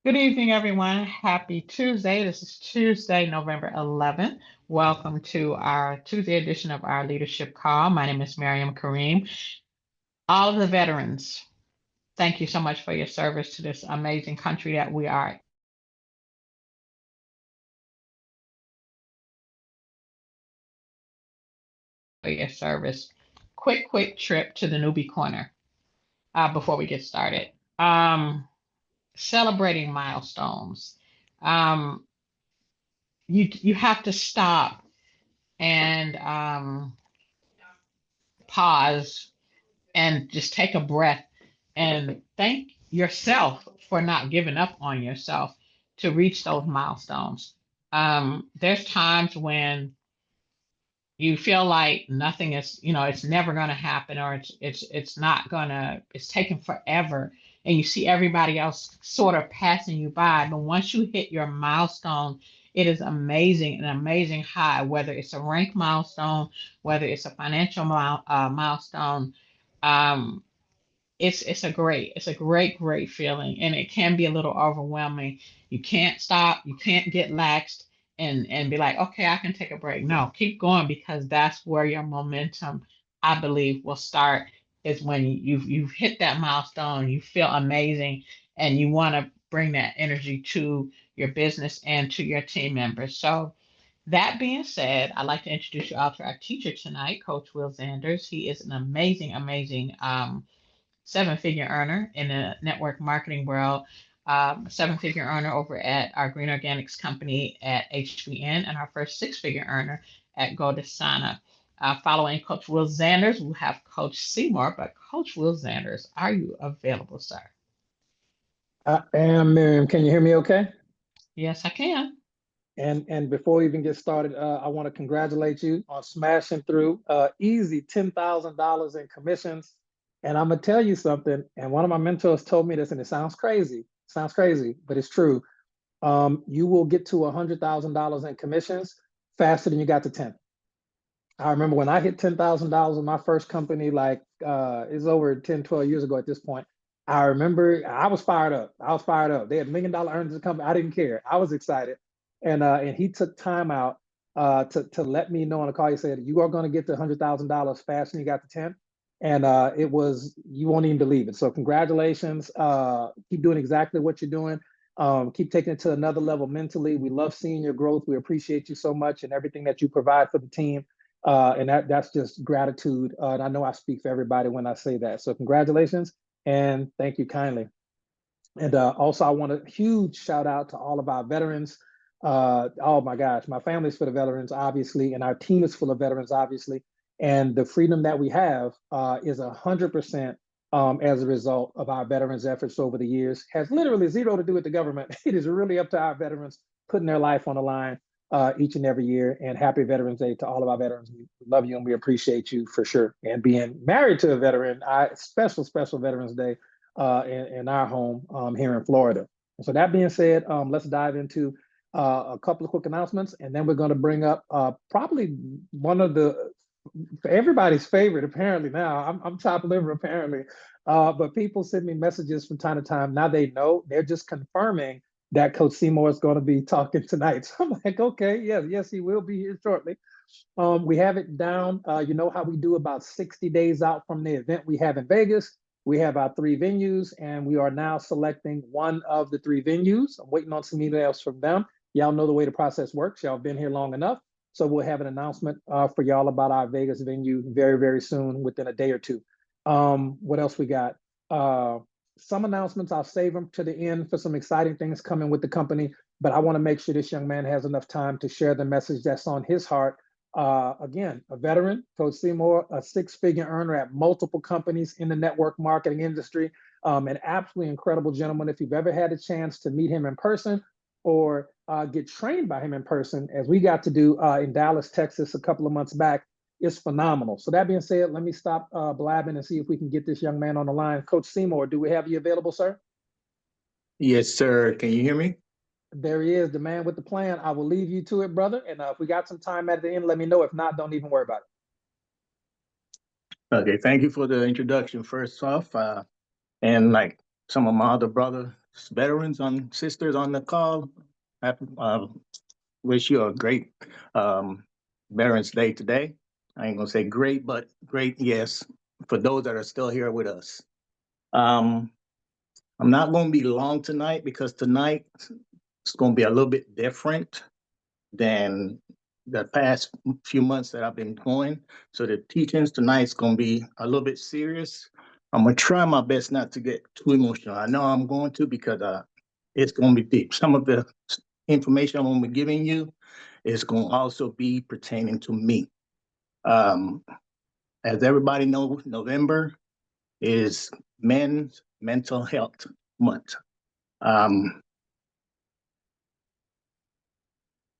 Good evening, everyone. Happy Tuesday. This is Tuesday, November 11th. Welcome to our Tuesday edition of our leadership call. My name is Miriam Kareem. All of the veterans, thank you so much for your service to this amazing country that we are. For your service. Quick trip to the newbie corner before we get started. Celebrating milestones. Um, you have to stop and pause and just take a breath and thank yourself for not giving up on yourself to reach those milestones. There's times when you feel like nothing is, it's never going to happen, or it's not going to, it's taking forever, and you see everybody else sort of passing you by. But once you hit your milestone, it is amazing, an amazing high, whether it's a rank milestone, whether it's a financial milestone. um, it's a great feeling, and it can be a little overwhelming. You can't stop, you can't get laxed and be like, okay, I can take a break. No, keep going, because that's where your momentum, I believe, will start. Is when you've hit that milestone, you feel amazing, and you want to bring that energy to your business and to your team members. So that being said, I'd like to introduce you all to our teacher tonight, Coach Will Zanders. He is an amazing seven-figure earner in the network marketing world, seven-figure earner over at our green organics company at HBN, and our first six-figure earner at Godasana. Following Coach Will Zanders, we'll have Coach Seymour. But Coach Will Zanders, are you available, sir? I am, Miriam. Can you hear me okay? Yes, I can. And before we even get started, I want to congratulate you on smashing through easy $10,000 in commissions. And I'm gonna tell you something. And one of my mentors told me this, and it sounds crazy, but it's true. You will get to $100,000 in commissions faster than you got to 10. I remember when I hit $10,000 in my first company, like it's over 10, 12 years ago at this point. I remember I was fired up. I was fired up. They had $1 million earnings company. I didn't care. I was excited. And he took time out to let me know on a call. He said, you are going to get to $100,000 faster than you got to 10. And it was, you won't even believe it. So congratulations. Keep doing exactly what you're doing. Keep taking it to another level mentally. We love seeing your growth. We appreciate you so much and everything that you provide for the team. And that's just gratitude. And I know I speak for everybody when I say that. So congratulations and thank you kindly. And also, I want a huge shout out to all of our veterans. Oh my gosh, my family's full of veterans, obviously, and our team is full of veterans, obviously. And the freedom that we have is 100% as a result of our veterans' efforts over the years. Has literally zero to do with the government. It is really up to our veterans putting their life on the line each and every year. And happy Veterans Day to all of our veterans. We love you and we appreciate you for sure. And being married to a veteran, special Veterans Day in our home here in Florida. So that being said, let's dive into a couple of quick announcements, and then we're going to bring up probably one of the everybody's favorite. Apparently now, I'm top liver apparently, but people send me messages from time to time. Now they know, they're just confirming that Coach Seymour is going to be talking tonight. So I'm like, okay, yes, he will be here shortly. We have it down. You know how we do about 60 days out from the event we have in Vegas. We have our three venues, and we are now selecting one of the three venues. I'm waiting on some emails from them. Y'all know the way the process works. Y'all have been here long enough. So we'll have an announcement for y'all about our Vegas venue very, very soon, within a day or two. What else we got? Some announcements, I'll save them to the end for some exciting things coming with the company, but I want to make sure this young man has enough time to share the message that's on his heart. Again, a veteran, Coach Seymour, a six-figure earner at multiple companies in the network marketing industry, an absolutely incredible gentleman. If you've ever had a chance to meet him in person or get trained by him in person, as we got to do in Dallas, Texas, a couple of months back, it's phenomenal. So that being said, let me stop blabbing and see if we can get this young man on the line. Coach Seymour, do we have you available, sir? Yes, sir. Can you hear me? There he is, the man with the plan. I will leave you to it, brother. And if we got some time at the end, let me know. If not, don't even worry about Okay, thank you for the introduction first off. And like some of my other brothers veterans on sisters on the call. Wish you a great Veterans Day today. I ain't gonna say great, but great, yes, for those that are still here with us. Um, I'm not gonna be long tonight because tonight it's gonna be a little bit different than the past few months that I've been going. So the teachings tonight is going to be a little bit serious. I'm going to try my best not to get too emotional. I know I'm going to because it's going to be deep. Some of the information I'm going to be giving you is going to also be pertaining to me. Um, as everybody knows, November is Men's Mental Health Month. Um,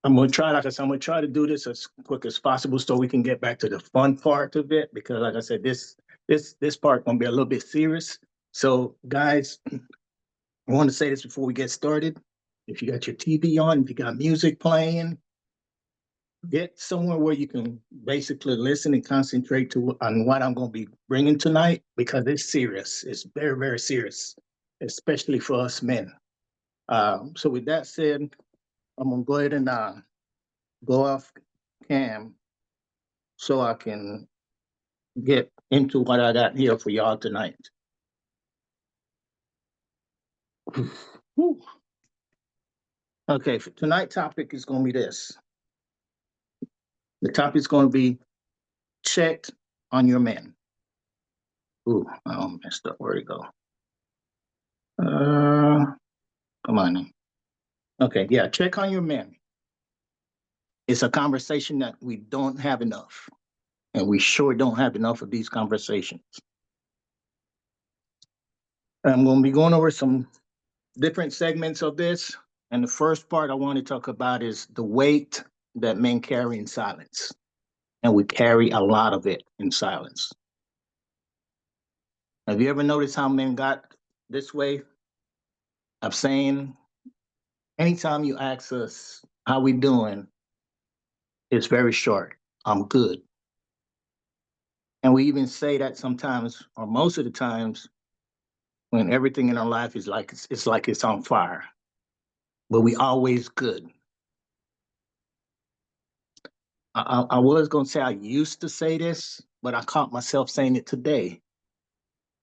I'm gonna try, like I said, I'm gonna try to do this as quick as possible so we can get back to the fun part of it. Because, like I said, this part gonna be a little bit serious. So, guys, I want to say this before we get started. If you got your TV on, if you got music playing, get somewhere where you can basically listen and concentrate on what I'm gonna be bringing tonight because it's serious. It's very, very serious, especially for us men. So, with that said, I'm gonna go ahead and go off cam so I can get into what I got here for y'all tonight. Okay, for tonight's topic is going to be this. The topic is going to be checked on your men. Ooh, I messed up. Where'd it go? Come on now. Okay, yeah, check on your men. It's a conversation that we don't have enough, and we sure don't have enough of these conversations. I'm going to be going over some different segments of this. And the first part I want to talk about is the weight that men carry in silence. And we carry a lot of it in silence. Have you ever noticed how men got this way of saying, anytime you ask us how we doing, it's very short. I'm good. And we even say that sometimes, or most of the times, when everything in our life is like it's like it's on fire. But we always good. I was gonna say I used to say this, but I caught myself saying it today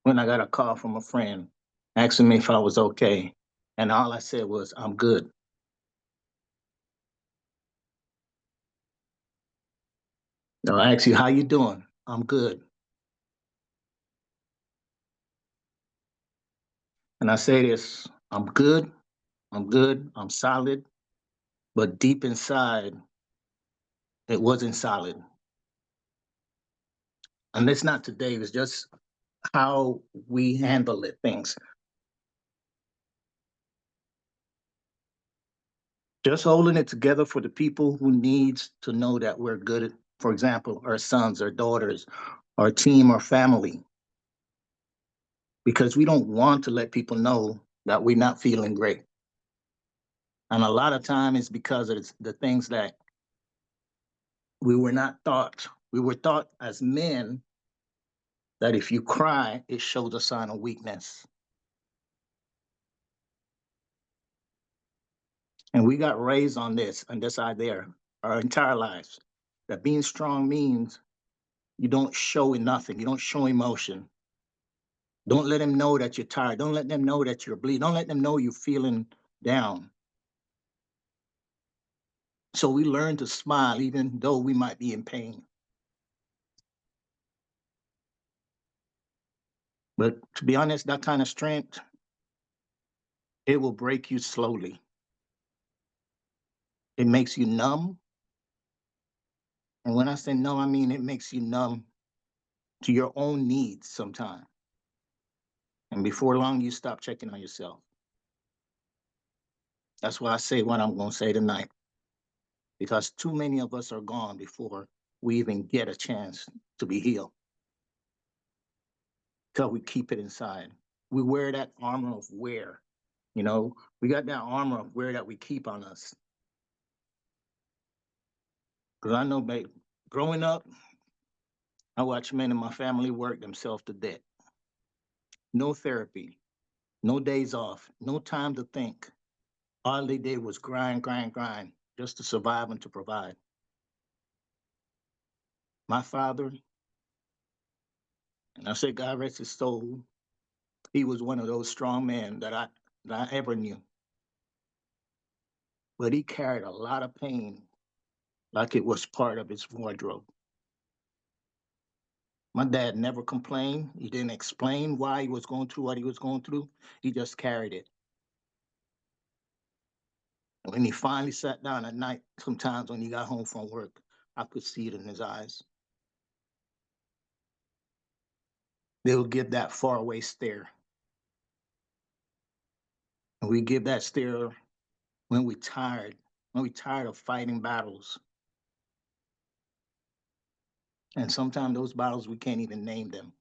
when I got a call from a friend asking me if I was okay. And all I said was, I'm good. They'll ask you, how you doing? I'm good. And I say this, I'm good, I'm solid, but deep inside, it wasn't solid. And it's not today, it's just how we handle it, things. Just holding it together for the people who needs to know that we're good. For example, our sons, our daughters, our team, our family. Because we don't want to let people know that we're not feeling great. And a lot of time it's because of the things that we were not taught. We were taught as men that if you cry, it shows a sign of weakness. And we got raised on this idea our entire lives. That being strong means you don't show nothing, you don't show emotion. Don't let them know that you're tired. Don't let them know that you're bleeding. Don't let them know you're feeling down. So we learn to smile even though we might be in pain. But to be honest, that kind of strength, it will break you slowly. It makes you numb. And when I say numb, I mean it makes you numb to your own needs sometimes. And before long, you stop checking on yourself. That's why I say what I'm going to say tonight. Because too many of us are gone before we even get a chance to be healed. Because we keep it inside. We wear that armor of wear. You know, we got that armor of wear that we keep on us. Because I know, babe, growing up, I watched men in my family work themselves to death. No therapy, No days off, no time to think. All they did was grind, grind, grind, just to survive and to provide. My father, and I say God rest his soul, he was one of those strong men that I ever knew. But he carried a lot of pain like it was part of his wardrobe. My dad never complained. He didn't explain why he was going through what he was going through. He just carried it. And when he finally sat down at night, sometimes when he got home from work, I could see it in his eyes. They would give that faraway stare. And we give that stare when we're tired of fighting battles. And sometimes those battles, we can't even name them.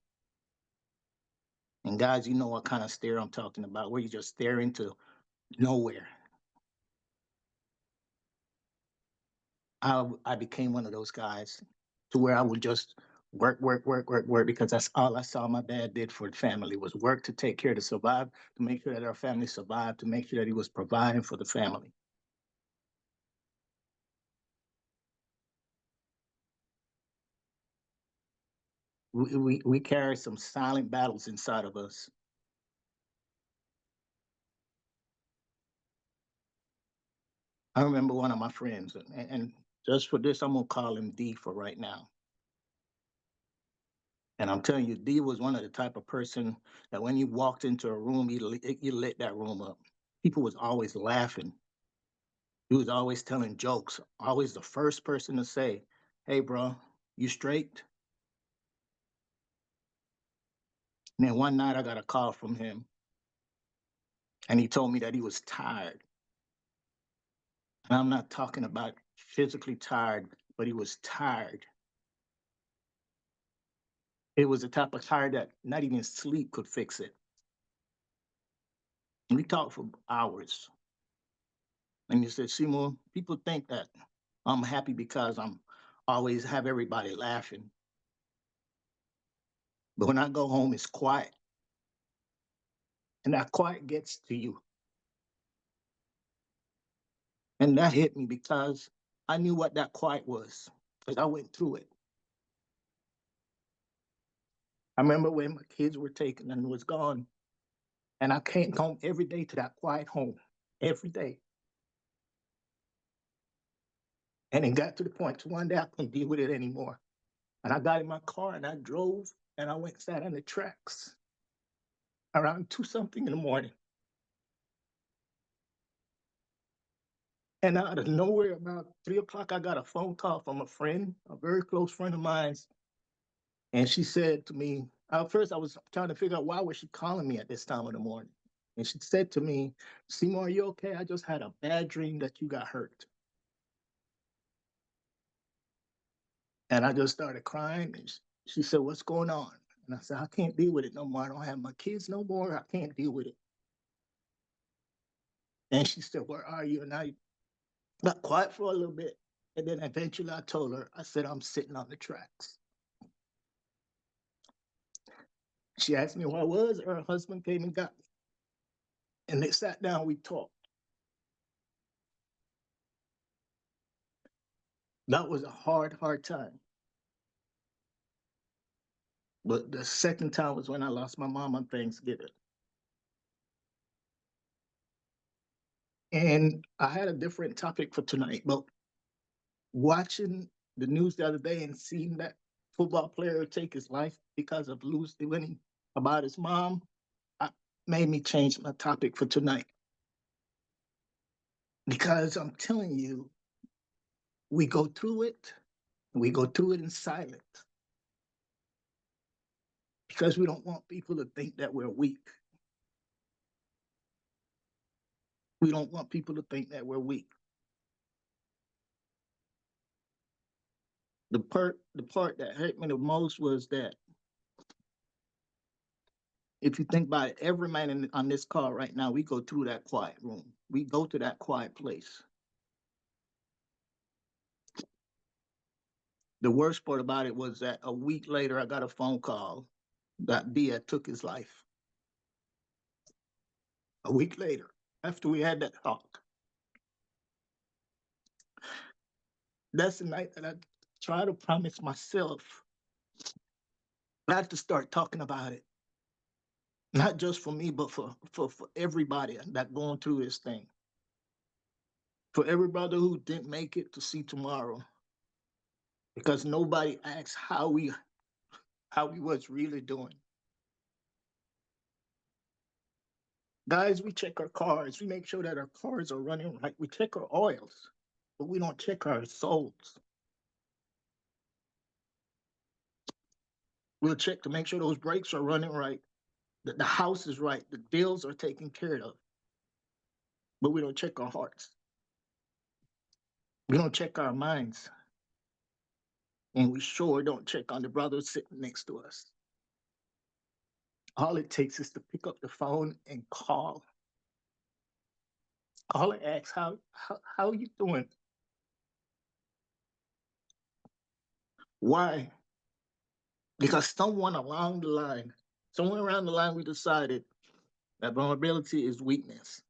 And guys, you know what kind of stare I'm talking about, where you just stare into nowhere. I became one of those guys to where I would just work, work, work, work, work, because that's all I saw my dad did for the family was work to take care to survive, to make sure that our family survived, to make sure that he was providing for the family. We carry some silent battles inside of us. I remember one of my friends, and just for this, I'm gonna call him D for right now. And I'm telling you, D was one of the type of person that when you walked into a room, you lit that room up. People was always laughing. He was always telling jokes, always the first person to say, "Hey, bro, you straight?" And then one night I got a call from him, and he told me that he was tired. And I'm not talking about physically tired, but he was tired. It was the type of tired that not even sleep could fix it. And we talked for hours. And he said, "Seymour, people think that I'm happy because I'm always have everybody laughing. But when I go home, it's quiet. And that quiet gets to you." And that hit me because I knew what that quiet was because I went through it. I remember when my kids were taken and was gone, and I came home every day to that quiet home, every day. And it got to the point to one day I couldn't deal with it anymore. And I got in my car and I drove and I went and sat on the tracks around 2 something in the morning. And out of nowhere, about 3 o'clock, I got a phone call from a friend, a very close friend of mine. And she said to me, at first I was trying to figure out why was she calling me at this time of the morning. And she said to me, "Seymour, are you okay? I just had a bad dream that you got hurt." And I just started crying. And she said, "What's going on?" And I said, "I can't deal with it no more. I don't have my kids no more. I can't deal with it." And she said, "Where are you?" And I got quiet for a little bit. And then eventually I told her, I said, "I'm sitting on the tracks." She asked me where I was. Her husband came and got me. And they sat down, we talked. That was a hard, hard time. But the second time was when I lost my mom on Thanksgiving. And I had a different topic for tonight, but watching the news the other day and seeing that football player take his life because of losing winning about his mom, made me change my topic for tonight. Because I'm telling you, we go through it, we go through it in silence because we don't want people to think that we're weak. We don't want people to think that we're weak. The part that hurt me the most was that if you think about it, every man on this call right now, we go through that quiet room. We go to that quiet place. The worst part about it was that a week later, I got a phone call that Dia took his life. A week later, after we had that talk, that's the night that I try to promise myself not to start talking about it. Not just for me, but for everybody that going through this thing. For every brother who didn't make it to see tomorrow. Because nobody asks how we was really doing. Guys, we check our cars. We make sure that our cars are running right. We check our oils, but we don't check our souls. We'll check to make sure those brakes are running right, that the house is right, the bills are taken care of, but we don't check our hearts. We don't check our minds, and we sure don't check on the brother sitting next to us. All it takes is to pick up the phone and call. All it asks, how are you doing? Why? Because somewhere around the line, we decided that vulnerability is weakness.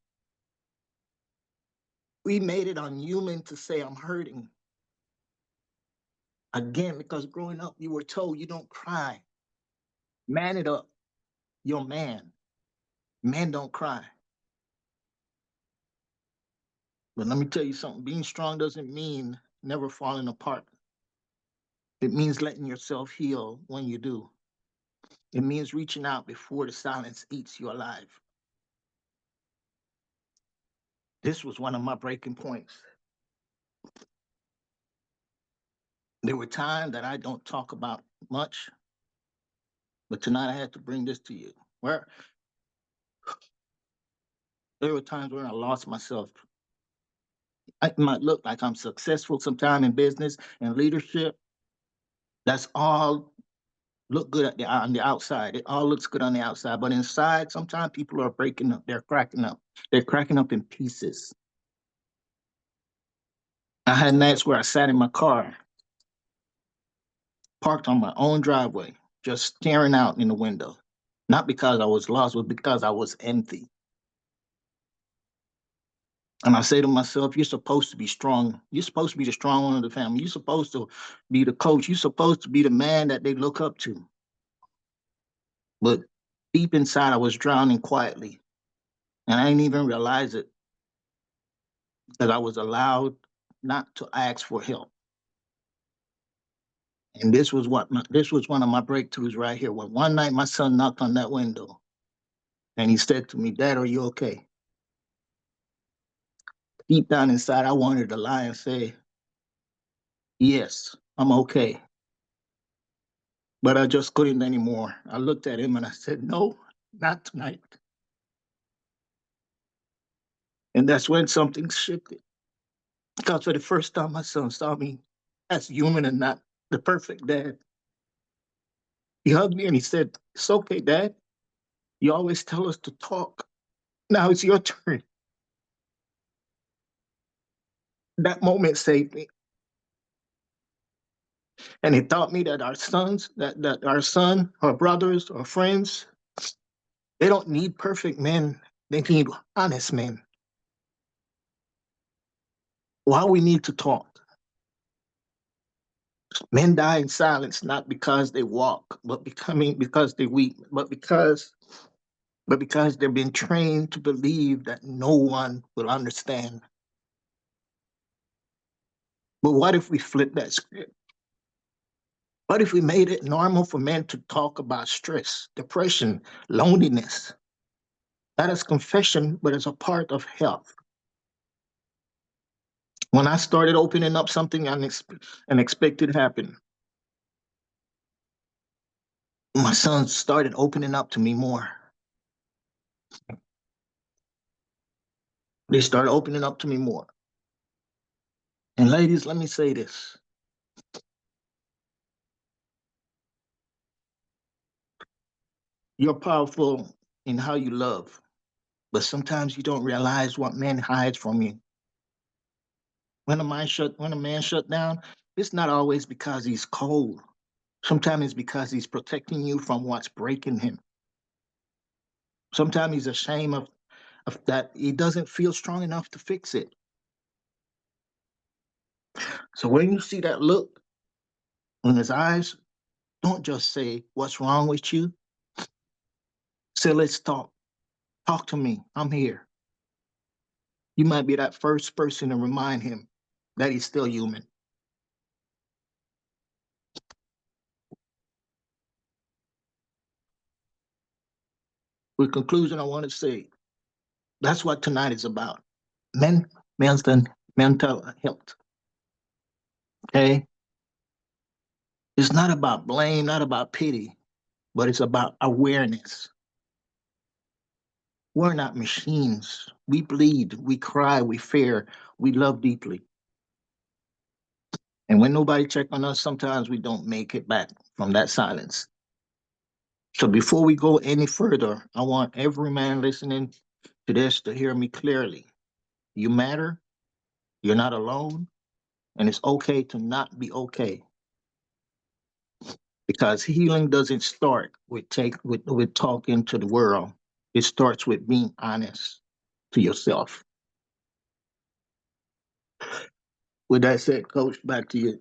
We made it unhuman to say, I'm hurting. Again, because growing up, you were told you don't cry. Man it up. You're man. Men don't cry. But let me tell you something, being strong doesn't mean never falling apart. It means letting yourself heal when you do. It means reaching out before the silence eats you alive. This was one of my breaking points. There were times that I don't talk about much, but tonight I had to bring this to you. Where there were times when I lost myself. It might look like I'm successful sometime in business and leadership. That's all look good on the outside. It all looks good on the outside, but inside, sometimes people are breaking up. They're cracking up. They're cracking up in pieces. I had nights where I sat in my car, parked on my own driveway, just staring out in the window. Not because I was lost, but because I was empty. And I say to myself, you're supposed to be strong. You're supposed to be the strong one of the family. You're supposed to be the coach. You're supposed to be the man that they look up to. But deep inside, I was drowning quietly. And I didn't even realize it because I was allowed not to ask for help. And this was one of my breakthroughs right here. When one night my son knocked on that window and he said to me, Dad, are you okay? Deep down inside, I wanted to lie and say, yes, I'm okay. But I just couldn't anymore. I looked at him and I said, no, not tonight. And that's when something shifted. Because for the first time, my son saw me as human and not the perfect dad. He hugged me and he said, it's okay, Dad. You always tell us to talk. Now it's your turn. That moment saved me. And it taught me that that our son, our brothers, our friends, they don't need perfect men. They need honest men. Why we need to talk. Men die in silence, not because they walk, but because they weep, but because they've been trained to believe that no one will understand. But what if we flip that script? What if we made it normal for men to talk about stress, depression, loneliness? Not as confession, but as a part of health. When I started opening up, something unexpected happened. My sons started opening up to me more. They started opening up to me more. And ladies, let me say this. You're powerful in how you love, but sometimes you don't realize what man hides from you. When a man shut down, it's not always because he's cold. Sometimes it's because he's protecting you from what's breaking him. Sometimes he's ashamed of that he doesn't feel strong enough to fix it. So when you see that look in his eyes, don't just say, "What's wrong with you?" Say, "Let's talk. Talk to me. I'm here." You might be that first person to remind him that he's still human. With conclusion, I want to say that's what tonight is about. Men, mental health. Okay? It's not about blame, not about pity, but it's about awareness. We're not machines. We bleed, we cry, we fear, we love deeply. And when nobody check on us, sometimes we don't make it back from that silence. So before we go any further, I want every man listening to this to hear me clearly. You matter, you're not alone, and it's okay to not be okay. Because healing doesn't start with talking to the world. It starts with being honest to yourself. With that said, Coach, back to you.